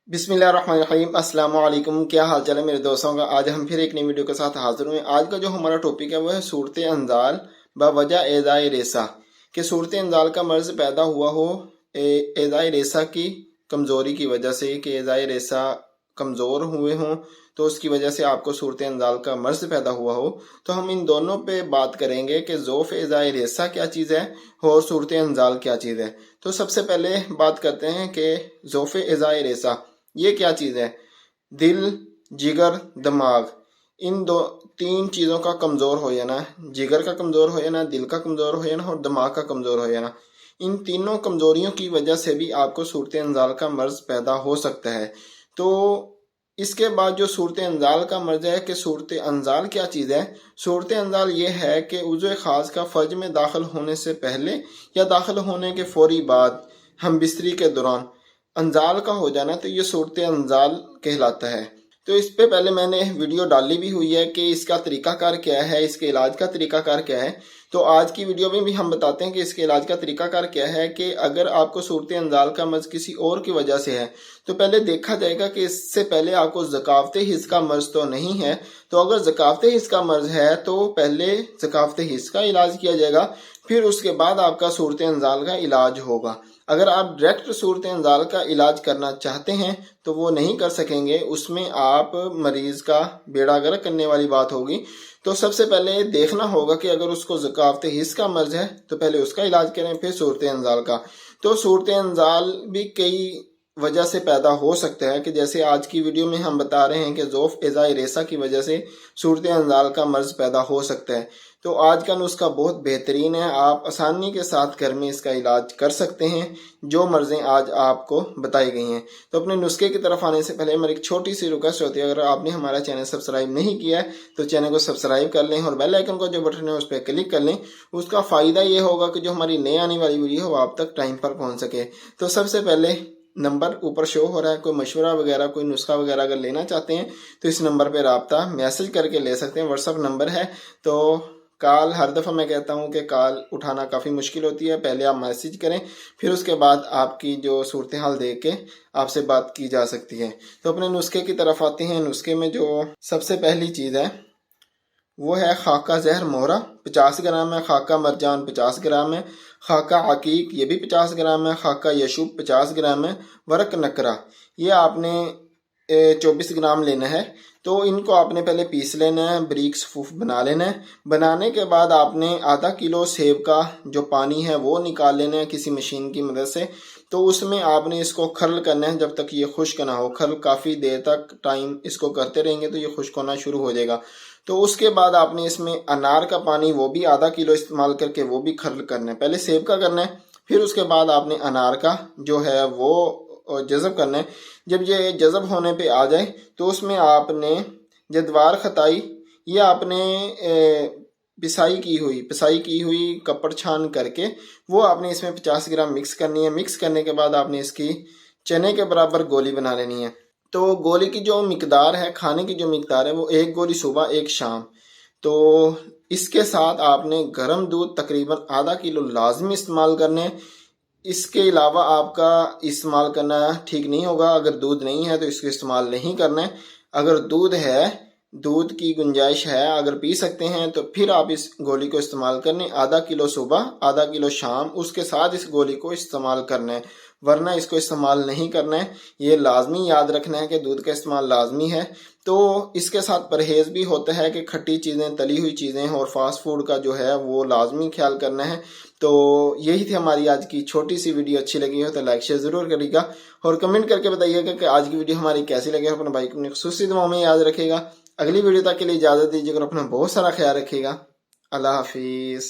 बिस्मिल्लाहिर्रहमानिर्रहीम अस्सलाम वालेकुम। क्या हाल चाल है मेरे दोस्तों का। आज हम फिर एक नई वीडियो के साथ हाजिर हुए। आज का जो हमारा टॉपिक है वो है सूरत अंजाल बवजह एज़ाए रेसा, कि सूरत अंजाल का मर्ज पैदा हुआ हो एज़ाए रेसा की कमज़ोरी की वजह से, कि एज़ाए रेसा कमज़ोर हुए हों तो उसकी वजह से आपको सूरत अंजाल का मर्ज पैदा हुआ हो। तो हम इन दोनों पे बात करेंगे कि ज़ोफ़ एज़ाए रेसा क्या चीज़ है और सूरत अंजाल क्या चीज़ है। तो सबसे पहले बात करते हैं कि ज़ोफ़ एज़ाए रेसा ये क्या चीज़ है। दिल, जिगर, दिमाग, इन दो तीन चीज़ों का कमज़ोर हो जाना, जिगर का कमज़ोर हो जाना, दिल का कमज़ोर हो जाना और दिमाग का कमज़ोर हो जाना, इन तीनों कमज़ोरियों की वजह से भी आपको सूरत अंजाल का मर्ज पैदा हो सकता है। तो इसके बाद जो सूरत अंजाल का मर्ज है कि सूरत अंजाल क्या चीज़ है। सूरत अंजाल ये है कि उज़्व ख़ास का फ़र्ज में दाखिल होने से पहले या दाखिल होने के फौरी बाद हम बिस्तरी के दौरान अंजाल का हो जाना, तो ये सूरत अंजाल कहलाता है। तो इस पे पहले मैंने वीडियो डाली भी हुई है कि इसका तरीकाकार क्या है, इसके इलाज का तरीकाकार क्या है। तो आज की वीडियो में भी हम बताते हैं कि इसके इलाज का तरीकाकार क्या है। कि अगर आपको सूरत अंजाल का मर्ज किसी और की वजह से है तो पहले देखा जाएगा कि इससे पहले आपको ज़कावत हिस्स का मर्ज तो नहीं है। तो अगर ज़कावत हिस्स का मर्ज है तो पहले ज़कावत हिस्स का इलाज किया जाएगा, फिर उसके बाद आपका सूरत अंजाल का इलाज होगा। अगर आप डायरेक्ट सूरत अंजाल का इलाज करना चाहते हैं तो वो नहीं कर सकेंगे, उसमें आप मरीज का बेड़ा गर्क करने वाली बात होगी। तो सबसे पहले देखना होगा कि अगर उसको ज़कावत हिस्स का मर्ज है तो पहले उसका इलाज करें, फिर सूरत अंजाल का। तो सूरत अंजाल भी कई वजह से पैदा हो सकता है, कि जैसे आज की वीडियो में हम बता रहे हैं कि ज़ोफ़ एज़ाए रेसा की वजह से सूरत अंजाल का मर्ज पैदा हो सकता है। तो आज का नुस्खा बहुत बेहतरीन है, आप आसानी के साथ घर में इसका इलाज कर सकते हैं जो मर्ज़ें आज आपको बताई गई हैं। तो अपने नुस्खे की तरफ आने से पहले मेरी एक छोटी सी रिक्वेस्ट होती है, अगर आपने हमारा चैनल सब्सक्राइब नहीं किया है तो चैनल को सब्सक्राइब कर लें और बेल आइकन का जो बटन है उस पर क्लिक कर लें। उसका फ़ायदा ये होगा कि जो हमारी नई आने वाली वीडियो है वो आप तक टाइम पर पहुँच सके। तो सबसे पहले नंबर ऊपर शो हो रहा है, कोई मशवरा वगैरह, कोई नुस्खा वगैरह अगर लेना चाहते हैं तो इस नंबर पर रब्ता मैसेज करके ले सकते हैं। व्हाट्सअप नंबर है। तो कॉल, हर दफ़ा मैं कहता हूँ कि कॉल उठाना काफ़ी मुश्किल होती है, पहले आप मैसेज करें, फिर उसके बाद आपकी जो सूरत हाल देख के आपसे बात की जा सकती है। तो अपने नुस्खे की तरफ आते हैं। नुस्खे में जो सबसे पहली चीज़ है वो है खाका जहर मोहरा 50 ग्राम है, खाका मरजान 50 ग्राम है, खाका अकीक ये भी 50 ग्राम है, खाका यशूब 50 ग्राम है, वरक नकरा ये आपने 24 ग्राम लेना है। तो इनको आपने पहले पीस लेना है, बारीक सफूफ बना लेना है। बनाने के बाद आपने आधा किलो सेब का जो पानी है वो निकाल लेना है किसी मशीन की मदद से। तो उसमें आपने इसको खर्ल करना है जब तक ये खुश्क ना हो। खर्ल काफ़ी देर तक टाइम इसको करते रहेंगे तो ये खुश्क होना शुरू हो जाएगा। तो उसके बाद आपने इसमें अनार का पानी वो भी आधा किलो इस्तेमाल करके वो भी खर्ल करना है। पहले सेब का करना है, फिर उसके बाद आपने अनार का जो है वो जज़ब करना है। जब ये जज़ब होने पे आ जाए तो उसमें आपने जद्वार खताई ये आपने पिसाई की हुई कपड़ छान करके वो आपने इसमें 50 ग्राम मिक्स करनी है। मिक्स करने के बाद आपने इसकी चने के बराबर गोली बना लेनी है। तो गोली की जो मिकदार है, खाने की जो मिकदार है वो एक गोली सुबह एक शाम। तो इसके साथ आपने गर्म दूध तकरीबन आधा किलो लाजमी इस्तेमाल करने हैं। इसके अलावा आपका इस्तेमाल करना ठीक नहीं होगा। अगर दूध नहीं है तो इसको इस्तेमाल नहीं करना है। अगर दूध है, दूध की गुंजाइश है, अगर पी सकते हैं तो फिर आप इस गोली को इस्तेमाल करने। आधा किलो सुबह आधा किलो शाम उसके साथ इस गोली को इस्तेमाल करना है, वरना इसको इस्तेमाल नहीं करना है। ये लाजमी याद रखना है कि दूध का इस्तेमाल लाजमी है। तो इसके साथ परहेज़ भी होता है कि खट्टी चीज़ें, तली हुई चीज़ें और फास्ट फूड का जो है वो लाजमी ख्याल करना है। तो यही थी हमारी आज की छोटी सी वीडियो। अच्छी लगी हो तो लाइक शेयर ज़रूर करिएगा और कमेंट करके बताइएगा कि आज की वीडियो हमारी कैसी लगी। अपने भाई को अपनी खुसूसी दुआओं में याद रखेगा। अगली वीडियो तक के लिए इजाज़त दीजिएगा और अपना बहुत सारा ख्याल रखिएगा। अल्लाह हाफिज़।